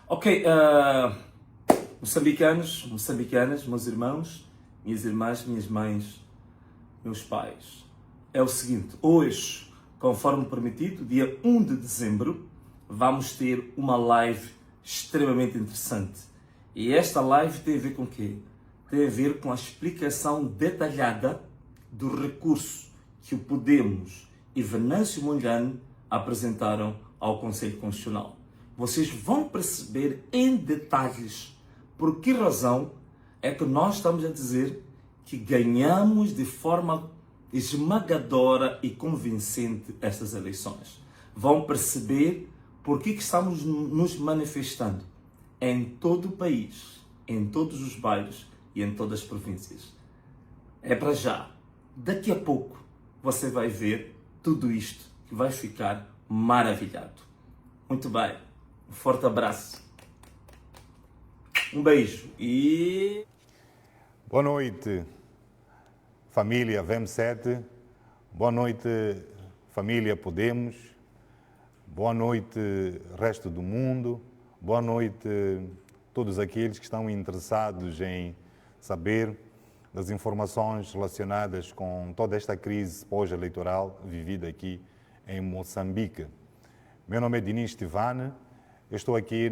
Ok, moçambicanos, moçambicanas, meus irmãos, minhas irmãs, minhas mães, meus pais. É o seguinte, hoje, conforme prometido, dia 1 de dezembro, vamos ter uma live extremamente interessante. E esta live tem a ver com o quê? Tem a ver com a explicação detalhada do recurso que o Podemos e Venâncio Mondlane apresentaram ao Conselho Constitucional. Vocês vão perceber em detalhes por que razão é que nós estamos a dizer que ganhamos de forma esmagadora e convincente estas eleições. Vão perceber por que estamos nos manifestando em todo o país, em todos os bairros e em todas as províncias. É para já. Daqui a pouco você vai ver tudo isto que vai ficar maravilhado. Muito bem. Um forte abraço. Um beijo e... Boa noite, família VEM7. Boa noite, família Podemos. Boa noite, resto do mundo. Boa noite, todos aqueles que estão interessados em saber das informações relacionadas com toda esta crise pós-eleitoral vivida aqui em Moçambique. Meu nome é Diniz Tivane. Eu estou aqui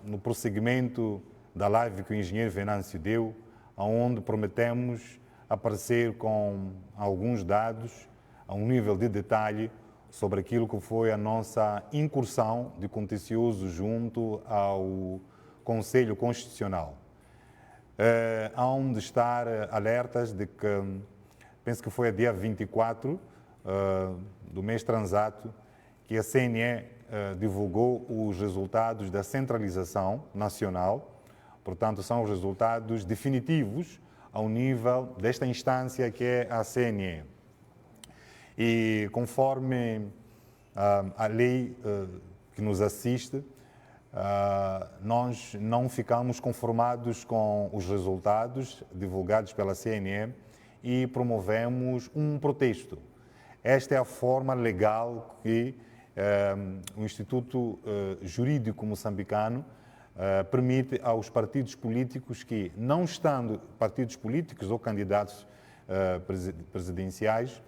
no prosseguimento da live que o engenheiro Venâncio deu, onde prometemos aparecer com alguns dados a um nível de detalhe sobre aquilo que foi a nossa incursão de contencioso junto ao Conselho Constitucional. Hão de estar alertas de que, penso que foi a dia 24 do mês transato, que a CNE divulgou os resultados da centralização nacional. Portanto, são os resultados definitivos ao nível desta instância que é a CNE. E conforme a lei que nos assiste, nós não ficamos conformados com os resultados divulgados pela CNE e promovemos um protesto. Esta é a forma legal que o Instituto Jurídico Moçambicano permite aos partidos políticos que, não estando partidos políticos ou candidatos presidenciais,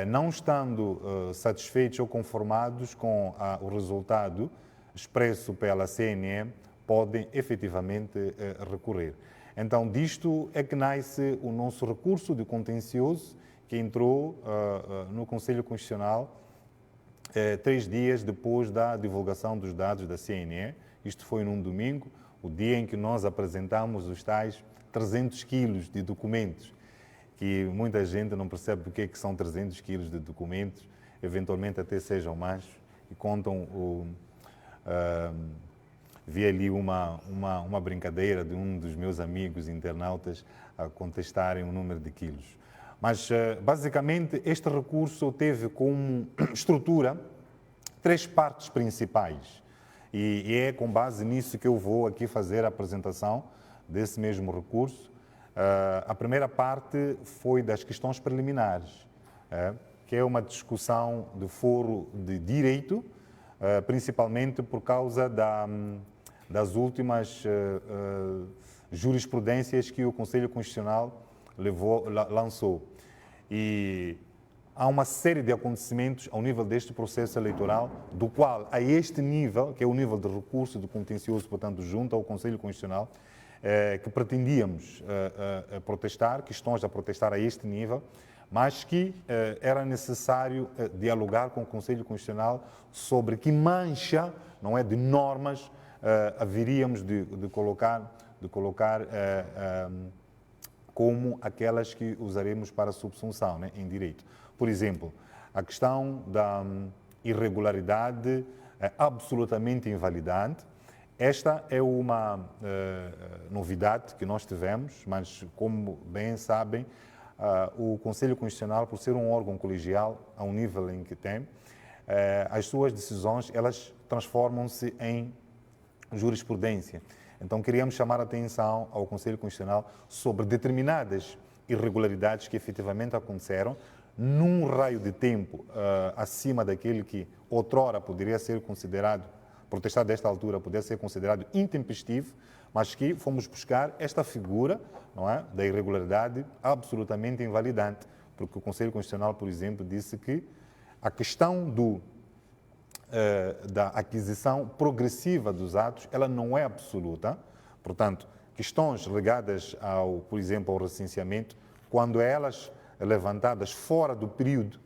não estando satisfeitos ou conformados com o resultado expresso pela CNE, podem efetivamente recorrer. Então, disto é que nasce o nosso recurso de contencioso, que entrou no Conselho Constitucional 3 dias depois da divulgação dos dados da CNE. Isto foi num domingo, o dia em que nós apresentamos os tais 300 quilos de documentos, que muita gente não percebe o que são 300 quilos de documentos, eventualmente até sejam mais, e contam vi ali uma brincadeira de um dos meus amigos internautas a contestarem o número de quilos. Mas, basicamente, este recurso teve como estrutura 3 partes principais. E é com base nisso que eu vou aqui fazer a apresentação desse mesmo recurso. A primeira parte foi das questões preliminares, que é uma discussão de foro de direito, principalmente por causa das últimas jurisprudências que o Conselho Constitucional lançou. E há uma série de acontecimentos ao nível deste processo eleitoral, do qual, a este nível, que é o nível de recurso do contencioso, portanto, junto ao Conselho Constitucional, que pretendíamos protestar, questões a protestar a este nível, mas que era necessário dialogar com o Conselho Constitucional sobre que mancha, não é, de normas haveríamos de colocar como aquelas que usaremos para a subsunção, né, em direito. Por exemplo, a questão da irregularidade é absolutamente invalidante. Esta é uma novidade que nós tivemos, mas, como bem sabem, o Conselho Constitucional, por ser um órgão colegial, ao nível em que tem, as suas decisões, elas transformam-se em jurisprudência. Então, queríamos chamar a atenção ao Conselho Constitucional sobre determinadas irregularidades que efetivamente aconteceram num raio de tempo acima daquele que outrora poderia ser considerado protestar desta altura pudesse ser considerado intempestivo, mas que fomos buscar esta figura, não é, da irregularidade absolutamente invalidante, porque o Conselho Constitucional, por exemplo, disse que a questão da aquisição progressiva dos atos, ela não é absoluta. Portanto, questões ligadas, por exemplo, ao recenseamento, quando elas levantadas fora do período,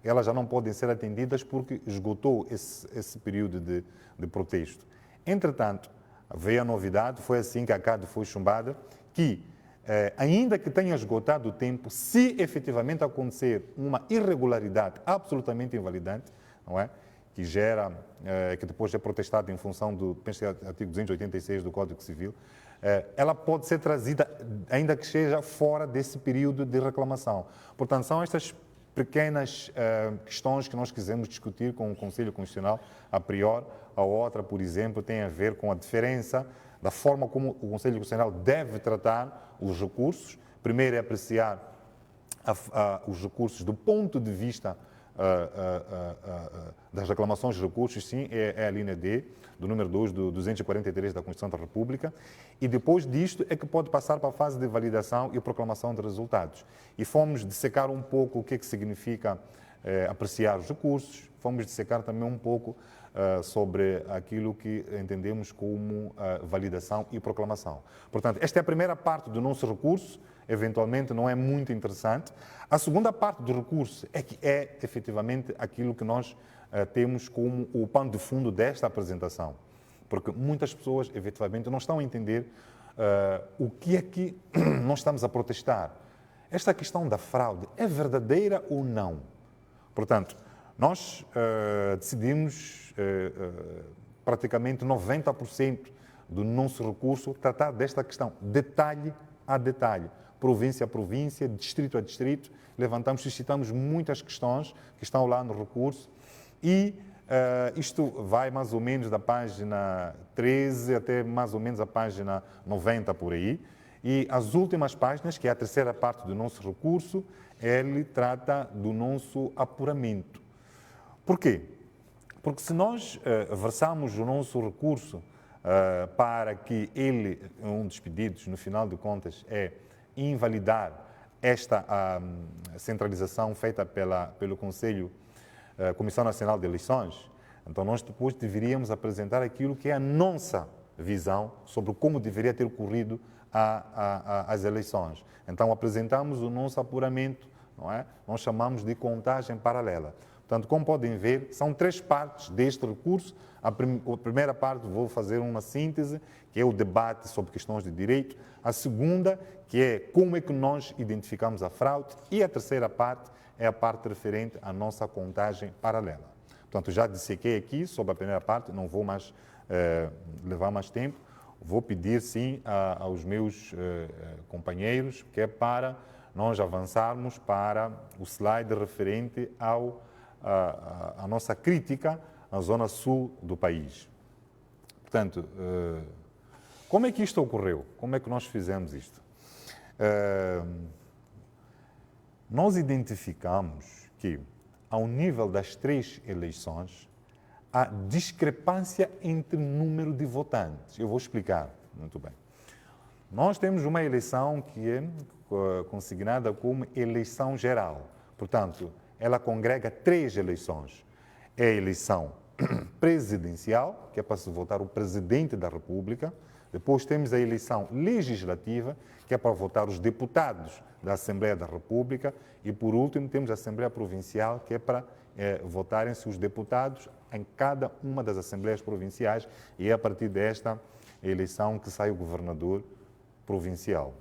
elas já não podem ser atendidas porque esgotou esse período de protesto. Entretanto, veio a novidade, foi assim que a CADE foi chumbada, que ainda que tenha esgotado o tempo, se efetivamente acontecer uma irregularidade absolutamente invalidante, não é? Que gera, que depois é protestado em função do artigo 286 do Código Civil, ela pode ser trazida, ainda que seja fora desse período de reclamação. Portanto, são estas pequenas questões que nós quisemos discutir com o Conselho Constitucional a priori. A outra, por exemplo, tem a ver com a diferença da forma como o Conselho Constitucional deve tratar os recursos. Primeiro é apreciar os recursos do ponto de vista das reclamações de recursos, sim, é a linha D, do número 2 do 243 da Constituição da República, e depois disto é que pode passar para a fase de validação e proclamação de resultados. E fomos dissecar um pouco o que é que significa apreciar os recursos, fomos dissecar também um pouco sobre aquilo que entendemos como validação e proclamação. Portanto, esta é a primeira parte do nosso recurso, eventualmente não é muito interessante. A segunda parte do recurso é que é efetivamente aquilo que nós temos como o pano de fundo desta apresentação, porque muitas pessoas efetivamente não estão a entender o que é que nós estamos a protestar. Esta questão da fraude é verdadeira ou não? Portanto, nós decidimos praticamente 90% do nosso recurso tratar desta questão, detalhe a detalhe, província a província, distrito a distrito, levantamos, suscitamos muitas questões que estão lá no recurso e isto vai mais ou menos da página 13 até mais ou menos a página 90 por aí. E as últimas páginas, que é a terceira parte do nosso recurso, ele trata do nosso apuramento. Por quê? Porque se nós versamos o nosso recurso para que ele, um dos pedidos, no final de contas, é invalidar esta centralização feita pelo Conselho, Comissão Nacional de Eleições, então nós depois deveríamos apresentar aquilo que é a nossa visão sobre como deveria ter ocorrido as eleições. Então apresentamos o nosso apuramento, não é? Nós chamamos de contagem paralela. Portanto, como podem ver, são três partes deste recurso. A primeira parte vou fazer uma síntese, que é o debate sobre questões de direito. A segunda, que é como é que nós identificamos a fraude. E a terceira parte é a parte referente à nossa contagem paralela. Portanto, já dissequei aqui sobre a primeira parte, não vou mais levar mais tempo. Vou pedir, sim, aos meus companheiros, que é para nós avançarmos para o slide referente à nossa crítica à zona sul do país. Portanto, como é que isto ocorreu? Como é que nós fizemos isto? Nós identificamos que, ao nível das três eleições, há discrepância entre o número de votantes. Eu vou explicar muito bem. Nós temos uma eleição que é consignada como eleição geral. Portanto, ela congrega três eleições. É a eleição presidencial, que é para se votar o presidente da República. Depois temos a eleição legislativa, que é para votar os deputados da Assembleia da República. E, por último, temos a Assembleia Provincial, que é para votarem-se os deputados em cada uma das Assembleias Provinciais. E é a partir desta eleição que sai o governador provincial.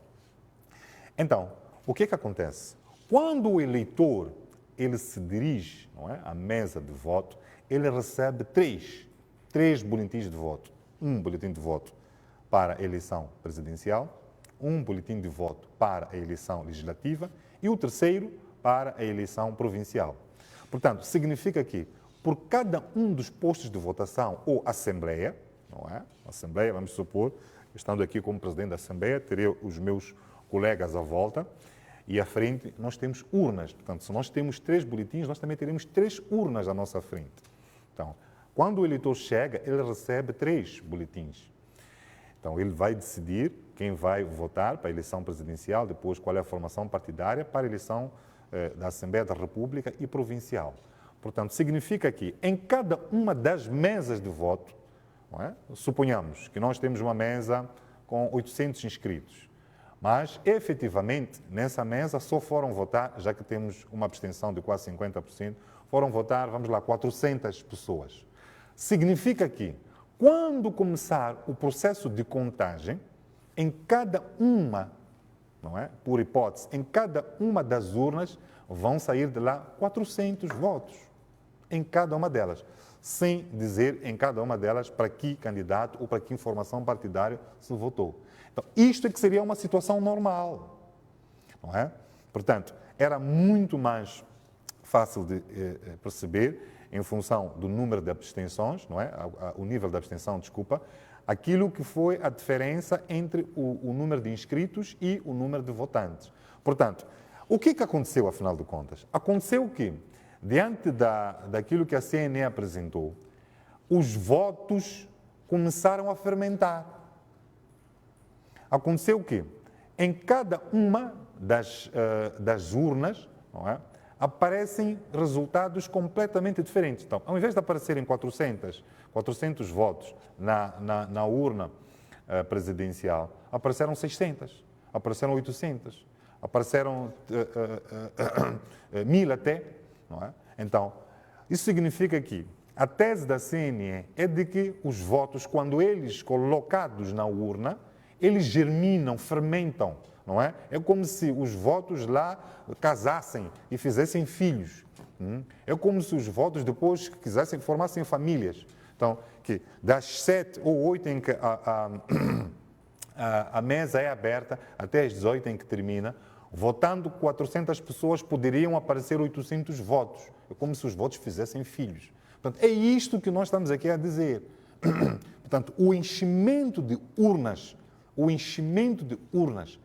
Então, o que é que acontece? Quando o eleitor ele se dirige, não é, à mesa de voto, ele recebe três boletins de voto. Um boletim de voto para a eleição presidencial, um boletim de voto para a eleição legislativa e o terceiro para a eleição provincial. Portanto, significa que por cada um dos postos de votação ou assembleia, não é? Assembleia, vamos supor, estando aqui como presidente da Assembleia, terei os meus colegas à volta e à frente nós temos urnas. Portanto, se nós temos três boletins, nós também teremos três urnas à nossa frente. Então, Quando o eleitor chega, ele recebe 3 boletins. Então, ele vai decidir quem vai votar para a eleição presidencial, depois qual é a formação partidária para a eleição da Assembleia da República e provincial. Portanto, significa que em cada uma das mesas de voto, não é? Suponhamos que nós temos uma mesa com 800 inscritos, mas efetivamente nessa mesa só foram votar, já que temos uma abstenção de quase 50%, foram votar, vamos lá, 400 pessoas. Significa que quando começar o processo de contagem, em cada uma, não é? Por hipótese, em cada uma das urnas vão sair de lá 400 votos, em cada uma delas, sem dizer em cada uma delas para que candidato ou para que informação partidária se votou. Então, isto é que seria uma situação normal, não é? Portanto, era muito mais fácil de perceber, em função do número de abstenções, não é? O nível de abstenção, desculpa, aquilo que foi a diferença entre o número de inscritos e o número de votantes. Portanto, o que aconteceu, afinal de contas? Aconteceu que, diante daquilo que a CNE apresentou, os votos começaram a fermentar. Aconteceu que, em cada uma das urnas, não é? Aparecem resultados completamente diferentes. Então, ao invés de aparecerem 400 votos na urna presidencial, apareceram 600, apareceram 800, apareceram 1000 até, não é? Então, isso significa que a tese da CNE é de que os votos, quando eles colocados na urna, eles germinam, fermentam, não é? É como se os votos lá casassem e fizessem filhos. É como se os votos depois formassem famílias. Então, que das 7 ou 8 em que a mesa é aberta, até as 18 em que termina, votando 400 pessoas, poderiam aparecer 800 votos. É como se os votos fizessem filhos. Portanto, é isto que nós estamos aqui a dizer. Portanto, o enchimento de urnas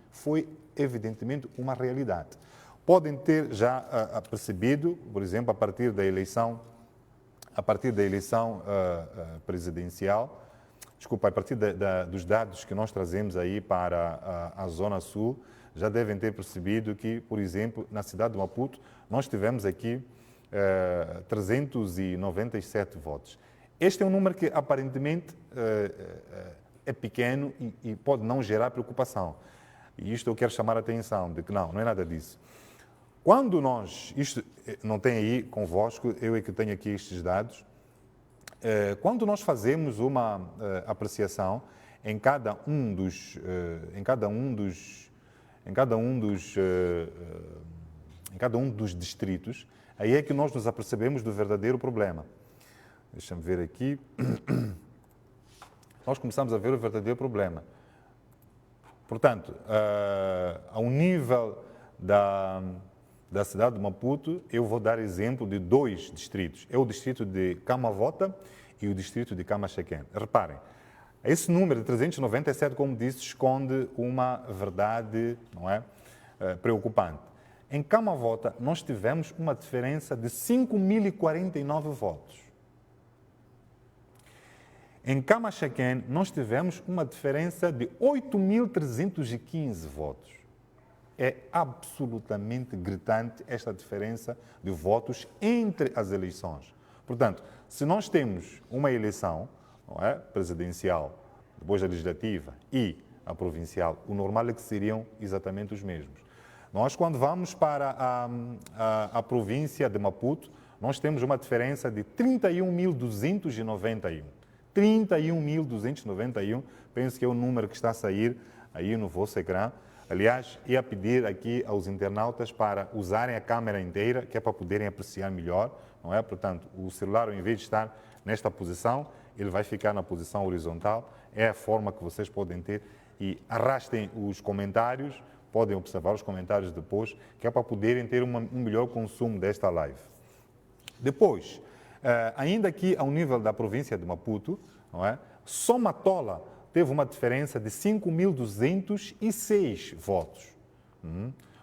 foi, evidentemente, uma realidade. Podem ter já percebido, por exemplo, a partir da eleição presidencial, desculpa, a partir dos dados que nós trazemos aí para a Zona Sul, já devem ter percebido que, por exemplo, na cidade de Maputo, nós tivemos aqui 397 votos. Este é um número que, aparentemente, é pequeno e pode não gerar preocupação. E isto eu quero chamar a atenção, de que não é nada disso. Quando isto não tem aí convosco, eu é que tenho aqui estes dados, quando nós fazemos uma apreciação em cada um dos distritos, aí é que nós nos apercebemos do verdadeiro problema. Deixa-me ver aqui. Nós começamos a ver o verdadeiro problema. Portanto, ao nível da cidade de Maputo, eu vou dar exemplo de 2 distritos. É o distrito de Camavota e o distrito de Camachequén. Reparem, esse número de 397, como disse, esconde uma verdade, não é, preocupante. Em Camavota, nós tivemos uma diferença de 5.049 votos. Em Camachequén, nós tivemos uma diferença de 8.315 votos. É absolutamente gritante esta diferença de votos entre as eleições. Portanto, se nós temos uma eleição, não é, presidencial, depois a legislativa e a provincial, o normal é que seriam exatamente os mesmos. Nós, quando vamos para a província de Maputo, nós temos uma diferença de 31.291. 31.291, penso que é o número que está a sair aí no vosso ecrã. Aliás, ia pedir aqui aos internautas para usarem a câmera inteira, que é para poderem apreciar melhor, não é? Portanto, o celular, ao invés de estar nesta posição, ele vai ficar na posição horizontal. É a forma que vocês podem ter. E arrastem os comentários, podem observar os comentários depois, que é para poderem ter um melhor consumo desta live. Depois, ainda aqui ao nível da província de Maputo, não é? Só Matola teve uma diferença de 5.206 votos.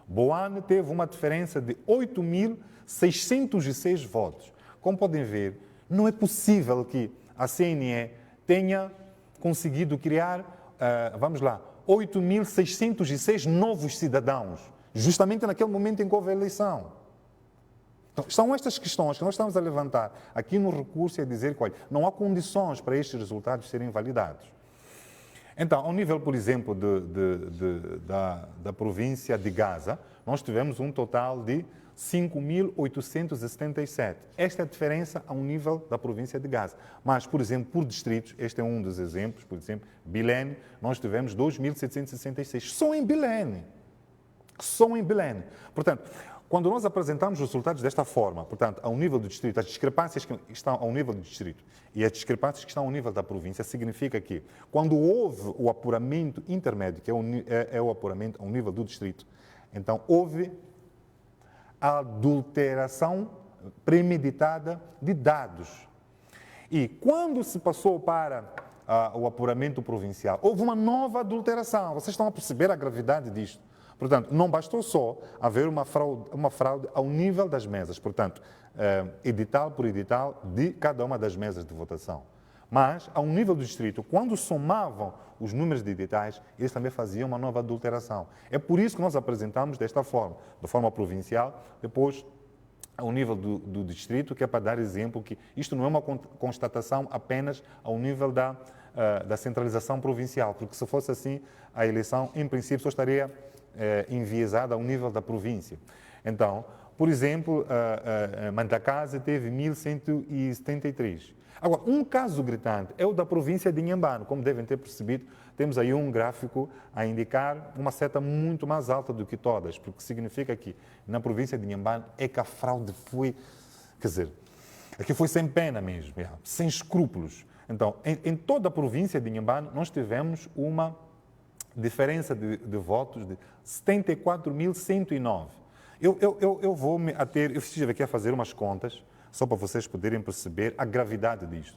Boane teve uma diferença de 8.606 votos. Como podem ver, Não é possível que a CNE tenha conseguido criar, 8.606 novos cidadãos, justamente naquele momento em que houve a eleição. Então, são estas questões que nós estamos a levantar aqui no recurso e a dizer que, olha, não há condições para estes resultados serem validados. Então, ao nível, por exemplo, da província de Gaza, nós tivemos um total de 5.877. Esta é a diferença ao nível da província de Gaza. Mas, por exemplo, por distritos, este é um dos exemplos, por exemplo, Bilene, nós tivemos 2.766. Só em Bilene. Só em Bilene. Portanto, quando nós apresentamos os resultados desta forma, portanto, ao nível do distrito, as discrepâncias que estão ao nível do distrito e as discrepâncias que estão ao nível da província, significa que, quando houve o apuramento intermédio, que é o apuramento ao nível do distrito, então houve a adulteração premeditada de dados. E quando se passou para o apuramento provincial, houve uma nova adulteração. Vocês estão a perceber a gravidade disto. Portanto, não bastou só haver uma fraude ao nível das mesas, portanto, edital por edital de cada uma das mesas de votação. Mas, ao nível do distrito, quando somavam os números de editais, eles também faziam uma nova adulteração. É por isso que nós apresentamos desta forma, de forma provincial, depois ao nível do distrito, que é para dar exemplo que isto não é uma constatação apenas ao nível da centralização provincial, porque se fosse assim, a eleição, em princípio, só estaria enviesada ao nível da província. Então, por exemplo, Mandacase teve 1.173. Agora, um caso gritante é o da província de Inhambane. Como devem ter percebido, temos aí um gráfico a indicar uma seta muito mais alta do que todas, porque significa que na província de Inhambane é que a fraude foi, quer dizer, aqui foi sem pena mesmo, sem escrúpulos. Então, em toda a província de Inhambane, nós tivemos uma diferença de votos de 74.109. Eu vou me ater, eu estive aqui a fazer umas contas, só para vocês poderem perceber a gravidade disto.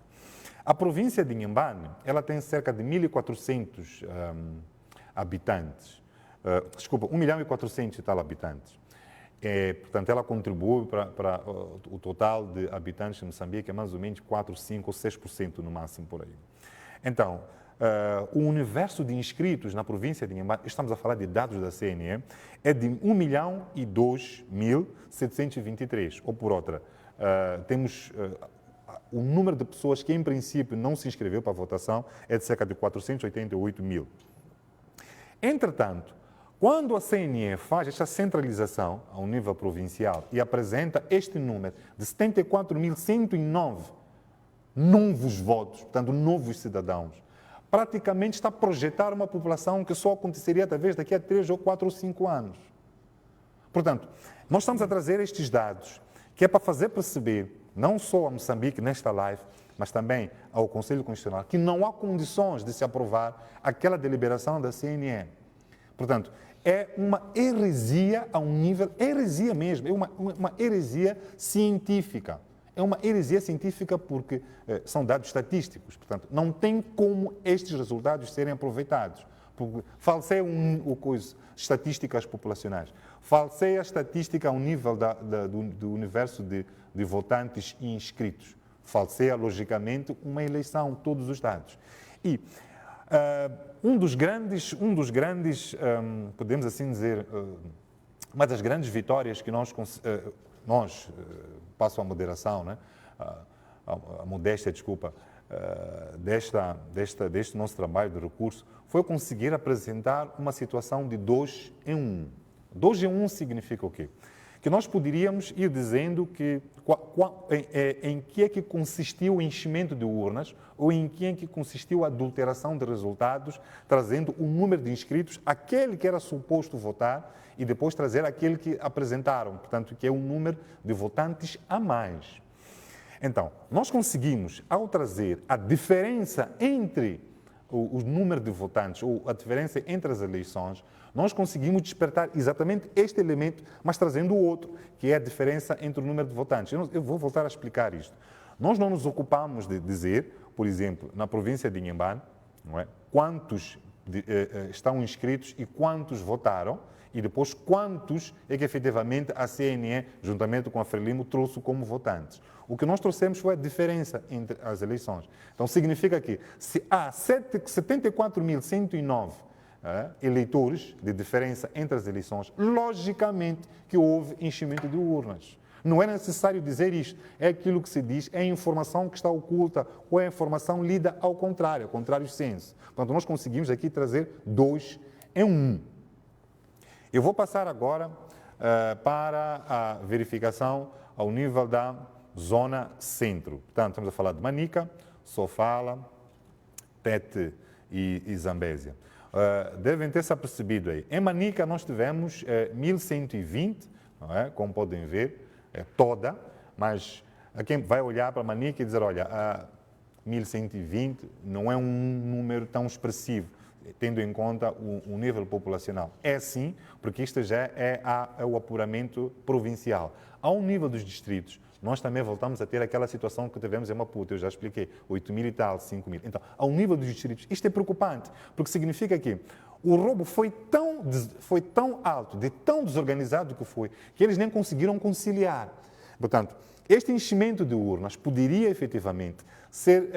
A província de Inhambane, ela tem cerca de 1.400 habitantes, 1.400.000 e tal habitantes. Portanto, ela contribui para o total de habitantes de Moçambique, é mais ou menos 4, 5 ou 6% no máximo por aí. Então, o universo de inscritos na província de Inhambane, estamos a falar de dados da CNE, é de 1.002.723, ou por outra, temos o número de pessoas que, em princípio, não se inscreveu para a votação é de cerca de 488 mil. Entretanto, quando a CNE faz esta centralização ao nível provincial e apresenta este número de 74.109 novos votos, portanto, novos cidadãos, praticamente está a projetar uma população que só aconteceria talvez daqui a 3 ou 4 ou 5 anos. Portanto, nós estamos a trazer estes dados que é para fazer perceber, não só a Moçambique nesta live, mas também ao Conselho Constitucional, que não há condições de se aprovar aquela deliberação da CNE. Portanto, é uma heresia a um nível, heresia mesmo, é uma heresia científica. É uma heresia científica porque são dados estatísticos, portanto, não tem como estes resultados serem aproveitados. Porque falseia estatísticas populacionais, falseia a estatística ao nível do universo de votantes e inscritos, falseia, logicamente, uma eleição, todos os dados. E um dos grandes, podemos assim dizer, uma das grandes vitórias que nós passo a moderação, né? A modéstia, desculpa, deste nosso trabalho de recurso, foi conseguir apresentar uma situação de 2 em 1. 2 em 1 significa o quê? Que nós poderíamos ir dizendo que em que é que consistiu o enchimento de urnas ou em que é que consistiu a adulteração de resultados, trazendo o número de inscritos, aquele que era suposto votar, e depois trazer aquele que apresentaram, portanto, que é um número de votantes a mais. Então, nós conseguimos, ao trazer a diferença entre o número de votantes, ou a diferença entre as eleições, nós conseguimos despertar exatamente este elemento, mas trazendo o outro, que é a diferença entre o número de votantes. Eu vou voltar a explicar isto. Nós não nos ocupamos de dizer, por exemplo, na província de Inhambane, não é, quantos estão inscritos e quantos votaram, e depois quantos é que efetivamente a CNE, juntamente com a Frelimo, trouxe como votantes. O que nós trouxemos foi a diferença entre as eleições. Então significa que se há 74.109 eleitores de diferença entre as eleições, logicamente que houve enchimento de urnas. Não é necessário dizer isto, é aquilo que se diz, é a informação que está oculta ou é a informação lida ao contrário senso. Portanto, nós conseguimos aqui trazer 2 em 1. Eu vou passar agora para a verificação ao nível da zona centro. Portanto, estamos a falar de Manica, Sofala, Tete e Zambésia. Devem ter se apercebido aí. Em Manica nós tivemos 1120, não é? Como podem ver, toda, mas a quem vai olhar para Manica e dizer, olha, 1120 não é um número tão expressivo, tendo em conta o nível populacional. É sim, porque isto já é o apuramento provincial. Ao nível dos distritos, nós também voltamos a ter aquela situação que tivemos em Maputo, eu já expliquei, 8.000 e tal, 5.000. Então, ao nível dos distritos, isto é preocupante, porque significa que o roubo foi tão alto, tão desorganizado que eles nem conseguiram conciliar. Portanto, este enchimento de urnas poderia efetivamente ser,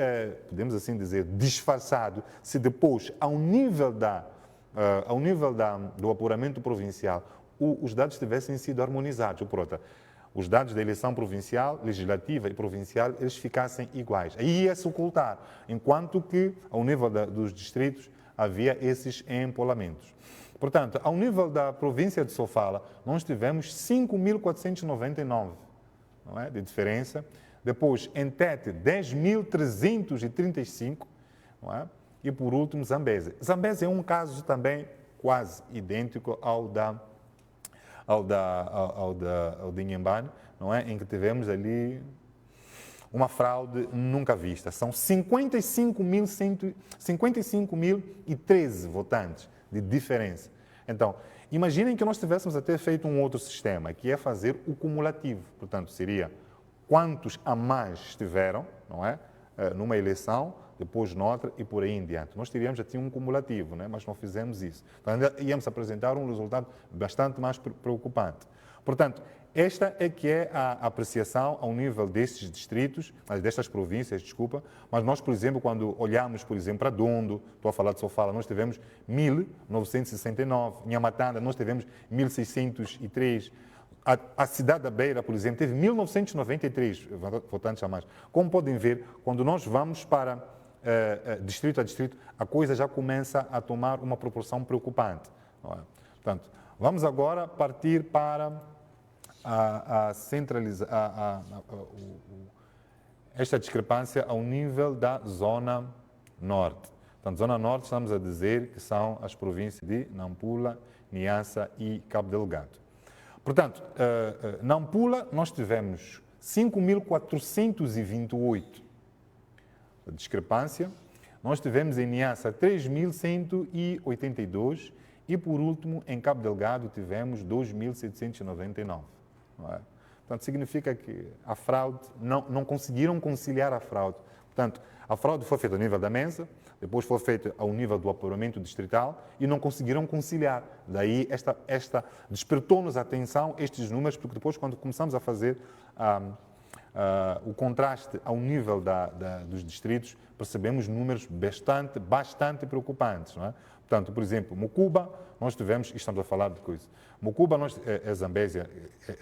podemos assim dizer, disfarçado se depois, ao nível do apuramento provincial, os dados tivessem sido harmonizados. Ou por outra, os dados da eleição provincial, legislativa e provincial, eles ficassem iguais. Aí ia se ocultar, enquanto que, ao nível dos distritos, havia esses empolamentos. Portanto, ao nível da província de Sofala, nós tivemos 5.499, não é, de diferença. Depois, em Tete, 10.335, não é? E por último, Zambésia. Zambésia é um caso também quase idêntico ao de Inhambane, não é? Em que tivemos ali uma fraude nunca vista. São 55.013 votantes de diferença. Então, imaginem que nós tivéssemos até feito um outro sistema, que é fazer o cumulativo. Portanto, seria quantos a mais estiveram, não é? Numa eleição, depois noutra e por aí em diante. Nós teríamos já um cumulativo, né? Mas não fizemos isso. Então, ainda íamos apresentar um resultado bastante mais preocupante. Portanto, esta é que é a apreciação ao nível destes distritos, destas províncias, desculpa, mas nós, por exemplo, quando olhamos, por exemplo, para Dondo, estou a falar de Sofala, nós tivemos 1.969, Nhamatanda, nós tivemos 1.603, a cidade da Beira, por exemplo, teve 1.993 votantes a mais. Como podem ver, quando nós vamos para distrito a distrito, a coisa já começa a tomar uma proporção preocupante. Não é? Portanto, vamos agora partir para esta discrepância ao nível da Zona Norte. Portanto, Zona Norte estamos a dizer que são as províncias de Nampula, Niassa e Cabo Delgado. Portanto, Nampula nós tivemos 5.428 de discrepância, nós tivemos em Niassa 3.182 e, por último, em Cabo Delgado tivemos 2.799. Não é? Portanto, significa que a fraude, não conseguiram conciliar a fraude. Portanto, a fraude foi feita ao nível da mesa, depois foi feita ao nível do apuramento distrital e não conseguiram conciliar. Daí, despertou-nos a atenção estes números, porque depois, quando começamos a fazer o contraste ao nível dos distritos, percebemos números bastante preocupantes. Não é? Portanto, por exemplo, Mocuba, nós tivemos, estamos a falar de coisa, Mocuba, Zambésia,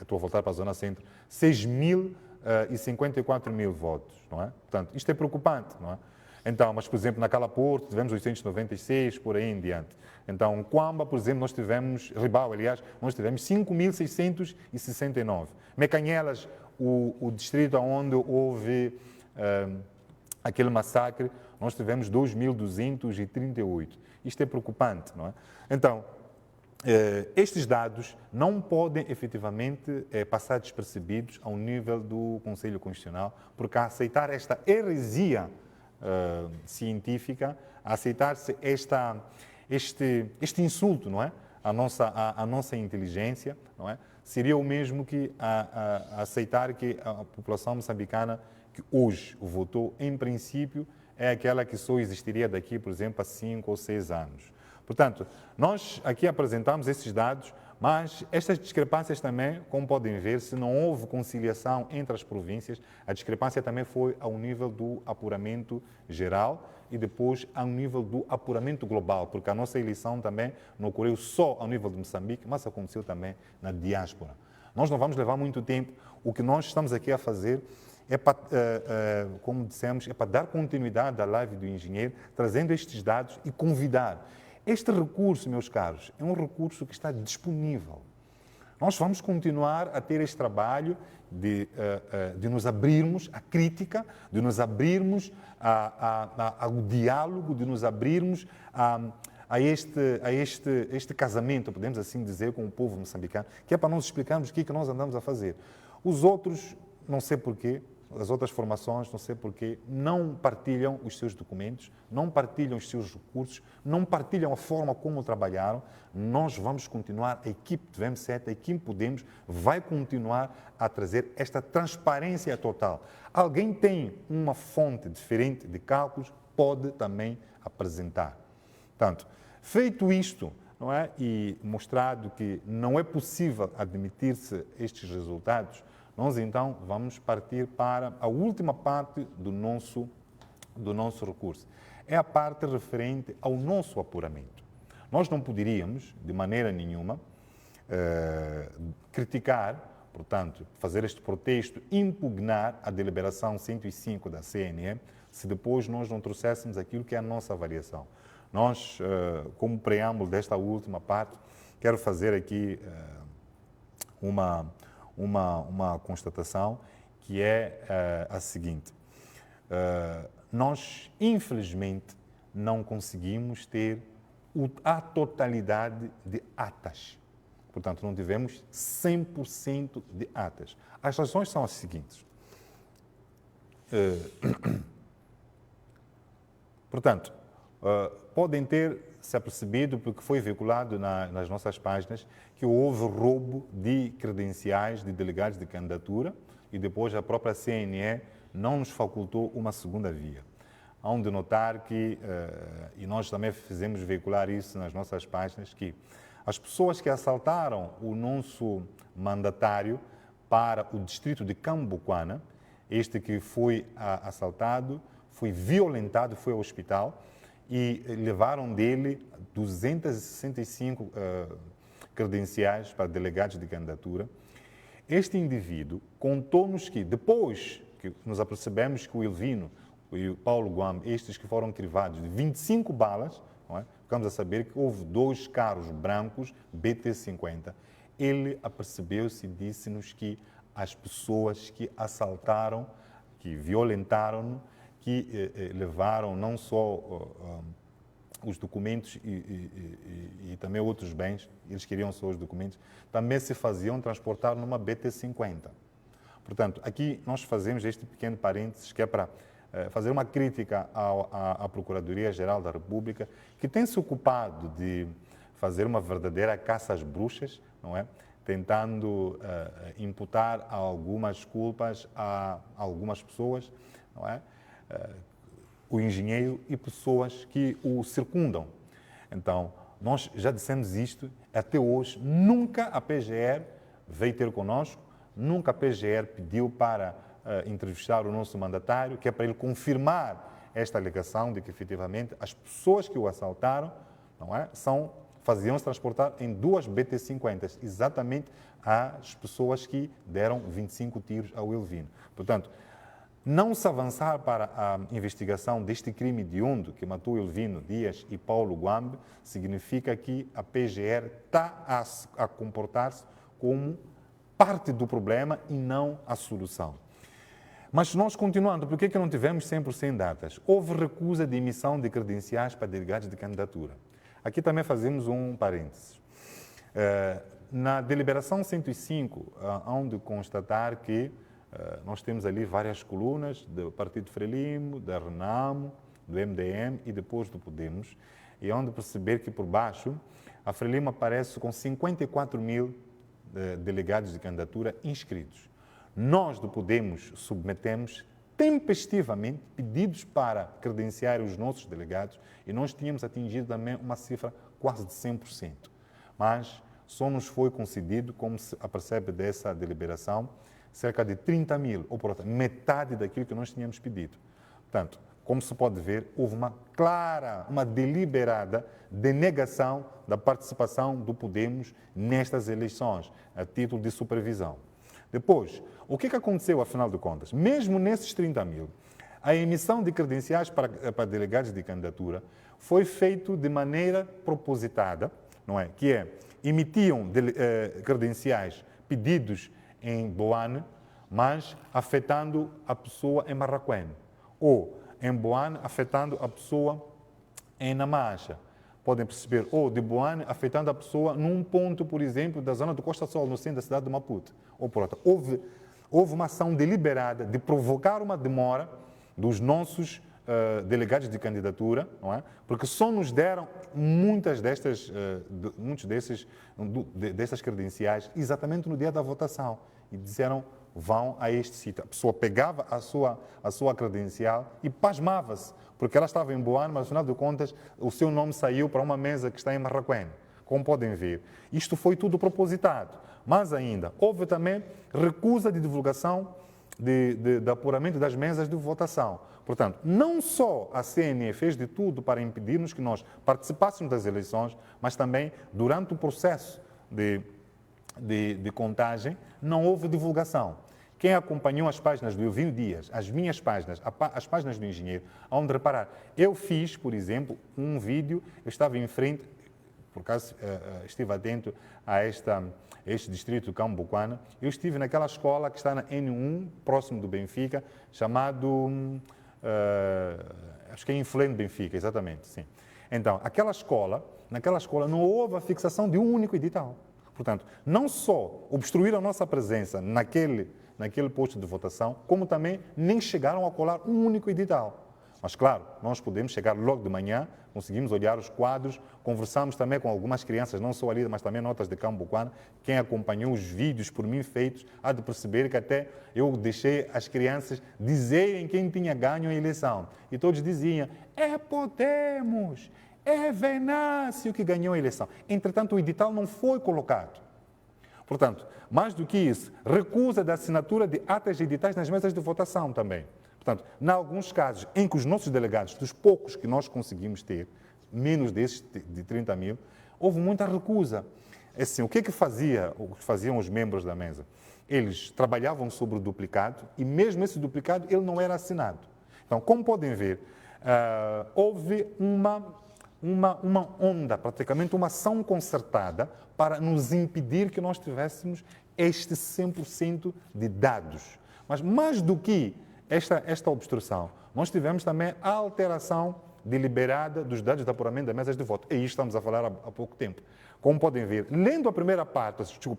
estou a voltar para a zona centro, 6.054 votos, não é? Portanto, isto é preocupante, não é? Então, mas, por exemplo, na Cala Porto, tivemos 896, por aí em diante. Então, Quamba, por exemplo, nós tivemos, Ribau, aliás, nós tivemos 5.669. Mecanhelas, o distrito onde houve aquele massacre, nós tivemos 2.238. Isto é preocupante, não é? Então, estes dados não podem efetivamente passar despercebidos ao nível do Conselho Constitucional, porque a aceitar esta heresia científica, a aceitar-se este insulto, não é? A nossa inteligência, não é? Seria o mesmo que aceitar que a população moçambicana que hoje votou, em princípio, é aquela que só existiria daqui, por exemplo, a 5 ou 6 anos. Portanto, nós aqui apresentamos esses dados, mas estas discrepâncias também, como podem ver, se não houve conciliação entre as províncias, a discrepância também foi ao nível do apuramento geral e depois ao nível do apuramento global, porque a nossa eleição também não ocorreu só ao nível de Moçambique, mas aconteceu também na diáspora. Nós não vamos levar muito tempo. O que nós estamos aqui a fazer é para, como dissemos, é para dar continuidade à live do engenheiro, trazendo estes dados e convidar. Este recurso, meus caros, é um recurso que está disponível. Nós vamos continuar a ter este trabalho de nos abrirmos à crítica, de nos abrirmos ao diálogo, de nos abrirmos a este casamento, podemos assim dizer, com o povo moçambicano, que é para nós explicarmos o que é que nós andamos a fazer. Os outros, não sei porquê, as outras formações, não sei porquê, não partilham os seus documentos, não partilham os seus recursos, não partilham a forma como trabalharam. Nós vamos continuar, a equipe de VM7, a equipe Podemos, vai continuar a trazer esta transparência total. Alguém tem uma fonte diferente de cálculos, pode também apresentar. Portanto, feito isto, não é? E mostrado que não é possível admitir-se estes resultados, nós então vamos partir para a última parte do nosso recurso. É a parte referente ao nosso apuramento. Nós não poderíamos, de maneira nenhuma, criticar, portanto, fazer este protesto, impugnar a deliberação 105 da CNE, se depois nós não trouxéssemos aquilo que é a nossa avaliação. Nós, como preâmbulo desta última parte, quero fazer aqui uma constatação que é a seguinte. Nós, infelizmente, não conseguimos ter a totalidade de atas. Portanto, não tivemos 100% de atas. As razões são as seguintes. Portanto, podem ter se apercebido, porque foi veiculado nas nossas páginas, que houve roubo de credenciais de delegados de candidatura e depois a própria CNE não nos facultou uma segunda via. Há de notar que, e nós também fizemos veicular isso nas nossas páginas, que as pessoas que assaltaram o nosso mandatário para o distrito de Cambuquana, este que foi assaltado, foi violentado, foi ao hospital, e levaram dele 265 credenciais para delegados de candidatura. Este indivíduo contou-nos que, depois que nos apercebemos que o Elvino e o Paulo Guambe, estes que foram crivados de 25 balas, não é? Ficamos a saber que houve 2 carros brancos BT-50. Ele apercebeu-se e disse-nos que as pessoas que assaltaram, que violentaram, que levaram não só os documentos e também outros bens, eles queriam só os documentos, também se faziam transportar numa BT-50. Portanto, aqui nós fazemos este pequeno parênteses que é para fazer uma crítica à Procuradoria-Geral da República, que tem se ocupado de fazer uma verdadeira caça às bruxas, não é? Tentando imputar algumas culpas a algumas pessoas, não é? O engenheiro e pessoas que o circundam. Então, nós já dissemos isto, até hoje, nunca a PGR veio ter conosco, nunca a PGR pediu para entrevistar o nosso mandatário, que é para ele confirmar esta alegação de que, efetivamente, as pessoas que o assaltaram, não é, faziam-se transportar em 2 BT-50, exatamente as pessoas que deram 25 tiros ao Elvino. Portanto, não se avançar para a investigação deste crime hediondo que matou Elvino Dias e Paulo Guambe significa que a PGR está a comportar-se como parte do problema e não a solução. Mas nós continuando, por que não tivemos 100% datas? Houve recusa de emissão de credenciais para delegados de candidatura. Aqui também fazemos um parênteses. Na deliberação 105, hão de constatar que nós temos ali várias colunas do Partido Frelimo, da Renamo, do MDM e depois do Podemos, e hão de perceber que por baixo a Frelimo aparece com 54 mil delegados de candidatura inscritos. Nós do Podemos submetemos tempestivamente pedidos para credenciar os nossos delegados e nós tínhamos atingido também uma cifra quase de 100%. Mas só nos foi concedido, como se apercebe dessa deliberação, cerca de 30 mil, ou portanto, metade daquilo que nós tínhamos pedido. Portanto, como se pode ver, houve uma clara, uma deliberada denegação da participação do Podemos nestas eleições, a título de supervisão. Depois, o que aconteceu, afinal de contas? Mesmo nesses 30 mil, a emissão de credenciais para delegados de candidatura foi feita de maneira propositada, não é? Que é, emitiam credenciais pedidos em Boane, mas afetando a pessoa em Marraquém, ou em Boane afetando a pessoa em Namacha. Podem perceber, ou de Boane afetando a pessoa num ponto, por exemplo, da zona do Costa Sol, no centro da cidade de Maputo. Ou por outra, houve uma ação deliberada de provocar uma demora dos nossos delegados de candidatura, não é? Porque só nos deram muitas dessas credenciais exatamente no dia da votação e disseram vão a este sítio. A pessoa pegava a sua credencial e pasmava-se, porque ela estava em Boane, mas, afinal de contas, o seu nome saiu para uma mesa que está em Marraquém. Como podem ver, isto foi tudo propositado. Mas ainda, houve também recusa de divulgação de apuramento das mesas de votação. Portanto, não só a CNE fez de tudo para impedir-nos que nós participássemos das eleições, mas também, durante o processo de contagem, não houve divulgação. Quem acompanhou as páginas do Elvinho Dias, as minhas páginas, as páginas do engenheiro, onde reparar, eu fiz, por exemplo, um vídeo, eu estava em frente, por acaso estive atento a este distrito de Cambuquana, eu estive naquela escola que está na N1, próximo do Benfica, chamado, acho que é Inflame Benfica, exatamente, sim. Então, naquela escola não houve a fixação de um único edital. Portanto, não só obstruíram a nossa presença naquele posto de votação, como também nem chegaram a colar um único edital. Mas, claro, nós podemos chegar logo de manhã, conseguimos olhar os quadros, conversamos também com algumas crianças, não só ali, mas também notas de Cambuquana. Quem acompanhou os vídeos por mim feitos, há de perceber que até eu deixei as crianças dizerem quem tinha ganho a eleição. E todos diziam, é Podemos, é Venâncio que ganhou a eleição. Entretanto, o edital não foi colocado. Portanto, mais do que isso, recusa da assinatura de atas de editais nas mesas de votação também. Portanto, em alguns casos em que os nossos delegados, dos poucos que nós conseguimos ter, menos desses de 30 mil, houve muita recusa. Assim, o que faziam os membros da mesa? Eles trabalhavam sobre o duplicado e mesmo esse duplicado ele não era assinado. Então, como podem ver, houve uma onda, praticamente uma ação concertada para nos impedir que nós tivéssemos este 100% de dados. Mas mais do que esta obstrução, nós tivemos também a alteração deliberada dos dados de apuramento das mesas de voto. E isto estamos a falar há pouco tempo. Como podem ver, lendo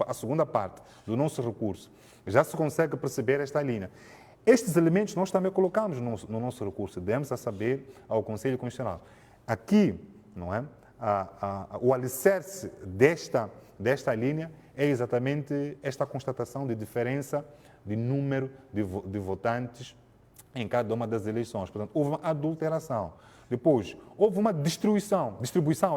a segunda parte do nosso recurso, já se consegue perceber esta linha. Estes elementos nós também colocamos no nosso recurso, demos a saber ao Conselho Constitucional. Aqui, não é? O alicerce desta linha é exatamente esta constatação de diferença de número de votantes em cada uma das eleições. Portanto, houve uma adulteração. Depois, houve uma distribuição,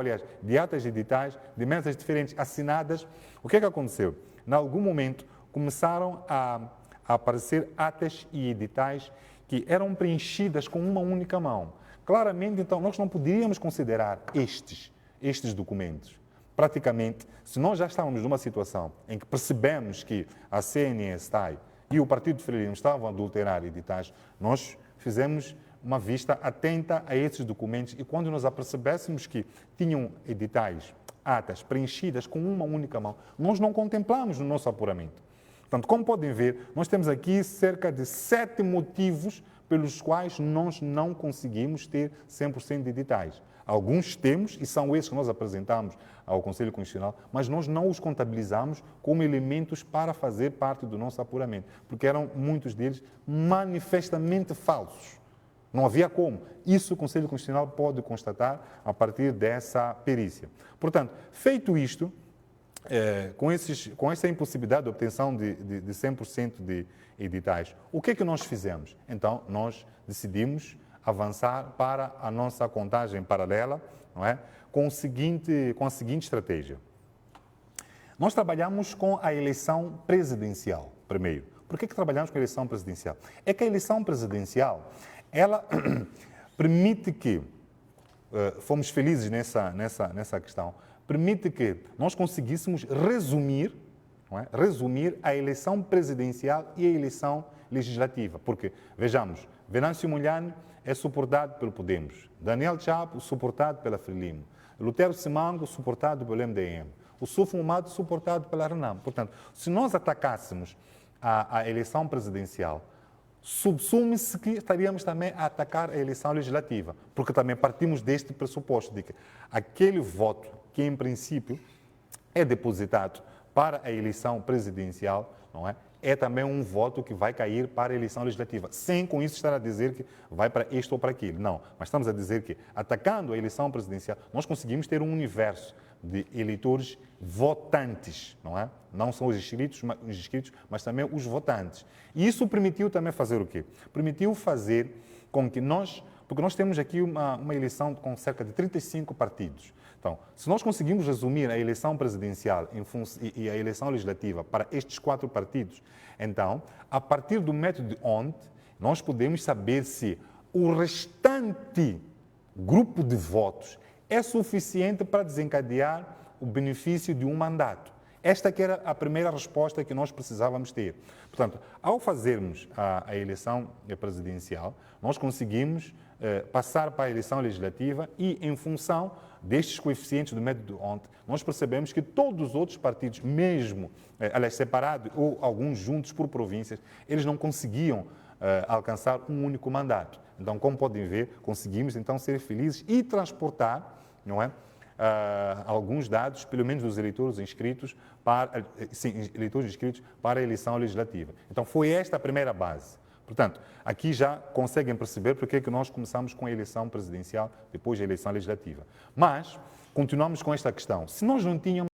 aliás, de atas de editais, de mesas diferentes assinadas. O que aconteceu? Em algum momento, começaram a aparecer atas e editais que eram preenchidas com uma única mão. Claramente, então, nós não poderíamos considerar estes documentos. Praticamente, se nós já estávamos numa situação em que percebemos que a CNE-STAI e o Partido Frelimo estavam a adulterar editais, nós fizemos uma vista atenta a esses documentos e quando nos apercebêssemos que tinham editais, atas preenchidas com uma única mão, nós não contemplamos no nosso apuramento. Portanto, como podem ver, nós temos aqui cerca de 7 motivos pelos quais nós não conseguimos ter 100% de editais. Alguns temos, e são esses que nós apresentamos ao Conselho Constitucional, mas nós não os contabilizamos como elementos para fazer parte do nosso apuramento, porque eram muitos deles manifestamente falsos. Não havia como. Isso o Conselho Constitucional pode constatar a partir dessa perícia. Portanto, feito isto, com essa impossibilidade de obtenção de 100% de editais, o que é que nós fizemos? Então, nós decidimos avançar para a nossa contagem paralela, não é? Com a seguinte estratégia. Nós trabalhamos com a eleição presidencial, primeiro. Por que trabalhamos com a eleição presidencial? É que a eleição presidencial, ela permite que, fomos felizes nessa questão, permite que nós conseguíssemos resumir, não é? Resumir a eleição presidencial e a eleição legislativa. Porque, vejamos, Venâncio Mondlane é suportado pelo Podemos, Daniel Chapo suportado pela Frelimo, Lutero Simango suportado pelo MDM, o Sufo Mato suportado pela Renam. Portanto, se nós atacássemos a eleição presidencial, subsume-se que estaríamos também a atacar a eleição legislativa, porque também partimos deste pressuposto de que aquele voto que, em princípio, é depositado para a eleição presidencial, não é? É também um voto que vai cair para a eleição legislativa, sem com isso estar a dizer que vai para isto ou para aquilo. Não, mas estamos a dizer que, atacando a eleição presidencial, nós conseguimos ter um universo de eleitores votantes, não é? Não são os inscritos, mas também os votantes. E isso permitiu também fazer o quê? Permitiu fazer com que nós, porque nós temos aqui uma eleição com cerca de 35 partidos. Então, se nós conseguimos resumir a eleição presidencial e a eleição legislativa para estes 4 partidos, então, a partir do método de Hont, nós podemos saber se o restante grupo de votos é suficiente para desencadear o benefício de um mandato. Esta que era a primeira resposta que nós precisávamos ter. Portanto, ao fazermos a eleição presidencial, nós conseguimos passar para a eleição legislativa e, em função destes coeficientes do método Hont, nós percebemos que todos os outros partidos, mesmo, aliás, separados ou alguns juntos por províncias, eles não conseguiam alcançar um único mandato. Então, como podem ver, conseguimos então ser felizes e transportar, não é, alguns dados, pelo menos dos eleitores inscritos para a eleição legislativa. Então, foi esta a primeira base. Portanto, aqui já conseguem perceber porque é que nós começamos com a eleição presidencial, depois a eleição legislativa. Mas, continuamos com esta questão. Se nós não tínhamos